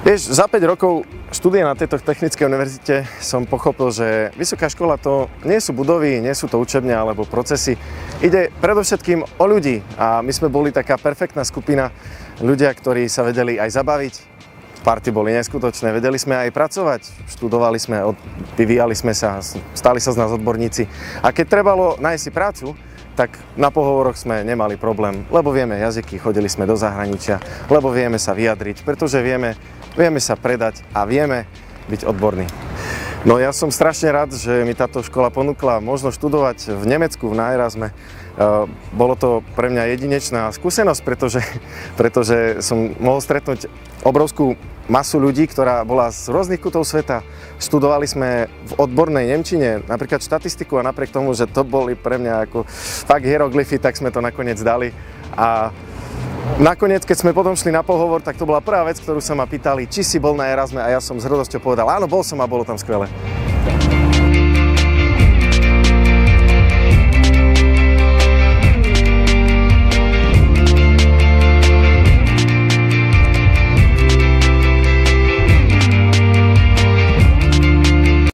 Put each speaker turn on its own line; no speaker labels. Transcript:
Vieš, za 5 rokov štúdia na tejto technickej univerzite som pochopil, že vysoká škola to nie sú budovy, nie sú to učebne alebo procesy. Ide predovšetkým o ľudí a my sme boli taká perfektná skupina, ľudia, ktorí sa vedeli aj zabaviť. Party boli neskutočné, vedeli sme aj pracovať, študovali sme, vyvíjali sme sa, stali sa z nás odborníci. A keď trebalo nájsť si prácu, tak na pohovoroch sme nemali problém, lebo vieme jazyky, chodili sme do zahraničia, lebo vieme sa vyjadriť, pretože vieme sa predať a vieme byť odborní. No ja som strašne rád, že mi táto škola ponúkla možnosť študovať v Nemecku, na Erasme. Bolo to pre mňa jedinečná skúsenosť, pretože som mohol stretnúť obrovskú masu ľudí, ktorá bola z rôznych kútov sveta. Študovali sme v odbornej nemčine, napríklad štatistiku, a napriek tomu, že to boli pre mňa ako fakt hieroglyfy, tak sme to nakoniec dali. A nakoniec, keď sme potom šli na pohovor, tak to bola prvá vec, ktorú sa ma pýtali, či si bol na Erasme, a ja som s hrdosťou povedal, áno, bol som a bolo tam skvelé.